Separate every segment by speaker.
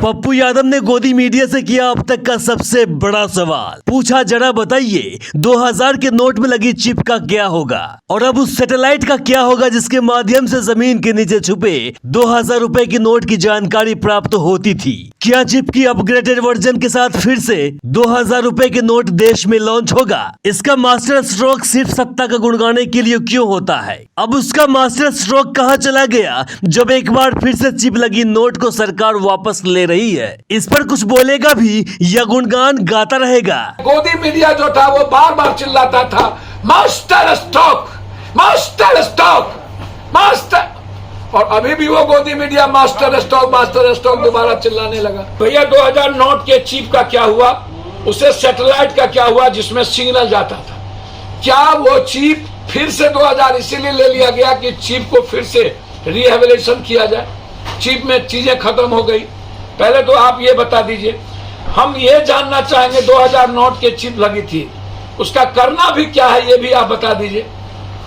Speaker 1: पप्पू यादव ने गोदी मीडिया से किया अब तक का सबसे बड़ा सवाल। पूछा, जरा बताइए 2000 के नोट में लगी चिप का क्या होगा और अब उस सैटेलाइट का क्या होगा जिसके माध्यम से जमीन के नीचे छुपे 2000 रुपए की नोट की जानकारी प्राप्त होती थी। क्या चिप की अपग्रेडेड वर्जन के साथ फिर से 2000 रुपए के नोट देश में लॉन्च होगा? इसका मास्टर स्ट्रोक सिर्फ सत्ता का गुण गाने के लिए क्यों होता है? अब उसका मास्टर स्ट्रोक कहाँ चला गया जब एक बार फिर से चिप लगी नोट को सरकार वापस ले रही है? इस पर कुछ बोलेगा भी या गुणगान गाता रहेगा?
Speaker 2: गोदी मीडिया जो था वो बार बार चिल्लाता था master stroke, master stroke, master, और अभी भी वो गोदी मीडिया मास्टर स्ट्रोक दोबारा चिल्लाने लगा। भैया 2000 नोट के चिप का क्या हुआ, उसे सैटेलाइट का क्या हुआ जिसमें सिग्नल जाता था? क्या वो चिप फिर से 2000 इसीलिए ले लिया गया कि चिप को फिर से रिहेबिलिटेशन किया जाए? चिप में चीजें खत्म हो गई। पहले तो आप ये बता दीजिए, हम ये जानना चाहेंगे 2000 नोट के चिप लगी थी, उसका करना भी क्या है ये भी आप बता दीजिए।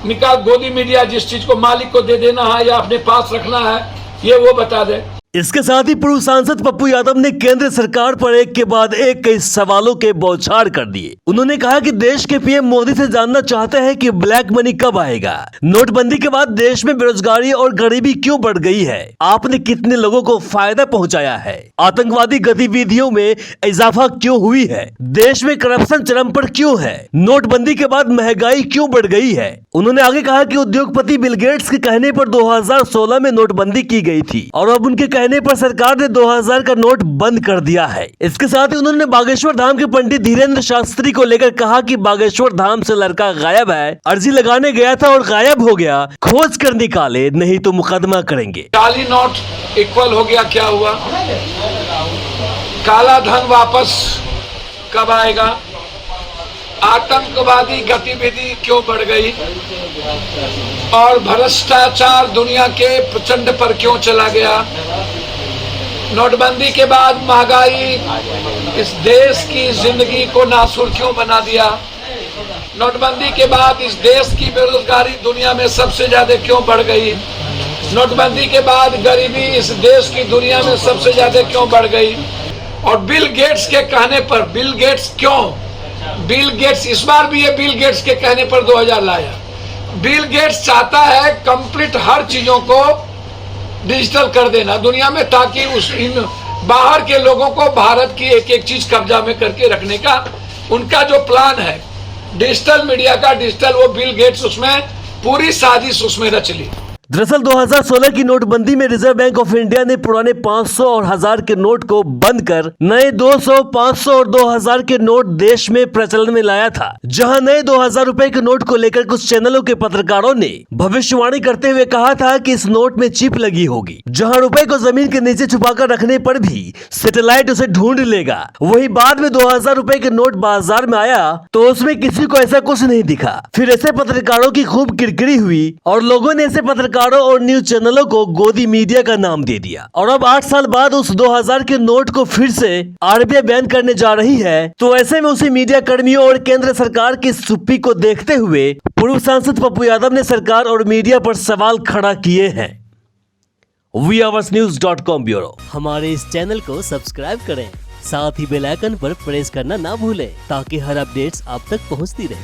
Speaker 2: निकाल गोदी मीडिया जिस चीज को मालिक को दे देना है या अपने पास रखना है ये वो बता दे।
Speaker 1: इसके साथ ही पूर्व सांसद पप्पू यादव ने केंद्र सरकार पर एक के बाद एक कई सवालों के बौछार कर दिए। उन्होंने कहा कि देश के पीएम मोदी से जानना चाहते हैं कि ब्लैक मनी कब आएगा। नोटबंदी के बाद देश में बेरोजगारी और गरीबी क्यों बढ़ गई है? आपने कितने लोगों को फायदा पहुंचाया है? आतंकवादी गतिविधियों में इजाफा क्यों हुई है? देश में करप्शन चरम पर क्यों है? नोटबंदी के बाद महंगाई क्यों बढ़ गई है? उन्होंने आगे कहा कि उद्योगपति बिल गेट्स के कहने पर 2016 में नोटबंदी की गई थी और अब उनके कहने पर सरकार ने 2000 का नोट बंद कर दिया है। इसके साथ ही उन्होंने बागेश्वर धाम के पंडित धीरेन्द्र शास्त्री को लेकर कहा कि बागेश्वर धाम से लड़का गायब है, अर्जी लगाने गया था और गायब हो गया, खोज कर निकाले नहीं तो मुकदमा करेंगे।
Speaker 2: काली नोट इक्वल हो गया, क्या हुआ? काला धन वापस कब आएगा? आतंकवादी गतिविधि क्यों बढ़ गई? और भ्रष्टाचार दुनिया के प्रचंड पर क्यों चला गया? नोटबंदी के बाद महंगाई इस देश की जिंदगी को नासुर क्यों बना दिया? नोटबंदी के बाद इस देश की बेरोजगारी दुनिया में सबसे ज्यादा क्यों बढ़ गई? नोटबंदी के बाद गरीबी इस देश की दुनिया में सबसे ज्यादा क्यों बढ़ गई? और बिल गेट्स के कहने पर, बिल गेट्स क्यों? बिल गेट्स इस बार भी ये बिल गेट्स के कहने पर 2000 लाया। बिल गेट्स चाहता है कंप्लीट हर चीजों को डिजिटल कर देना दुनिया में, ताकि इन बाहर के लोगों को भारत की एक एक चीज कब्जा में करके रखने का उनका जो प्लान है डिजिटल मीडिया का, डिजिटल, वो बिल गेट्स उसमें पूरी साजिश उसमें रच ली।
Speaker 1: दरअसल 2016 की नोटबंदी में रिजर्व बैंक ऑफ इंडिया ने पुराने 500 और 1000 के नोट को बंद कर नए 200, 500 और 2000 के नोट देश में प्रचलन में लाया था। जहां नए 2000 रुपए के नोट को लेकर कुछ चैनलों के पत्रकारों ने भविष्यवाणी करते हुए कहा था कि इस नोट में चिप लगी होगी, जहां रुपए को जमीन के नीचे छुपाकर रखने पर भी सैटेलाइट उसे ढूंढ लेगा। वही बाद में 2000 रुपए के नोट बाजार में आया तो उसमें किसी को ऐसा कुछ नहीं दिखा। फिर ऐसे पत्रकारों की खूब किरकिरी हुई और लोगों ने ऐसे पत्रकारों और न्यूज चैनलों को गोदी मीडिया का नाम दे दिया। और अब 8 साल बाद उस 2000 के नोट को फिर से आरबीआई बैन करने जा रही है। तो ऐसे में उसी मीडिया कर्मियों और केंद्र सरकार की चुप्पी को देखते हुए पूर्व सांसद पप्पू यादव ने सरकार और मीडिया पर सवाल खड़ा किए हैं। VAWASnews.com bureau. हमारे इस चैनल को सब्सक्राइब करें, साथ ही बेल आइकन पर प्रेस करना ना भूलें ताकि हर अपडेट्स आप तक पहुंचती रहे।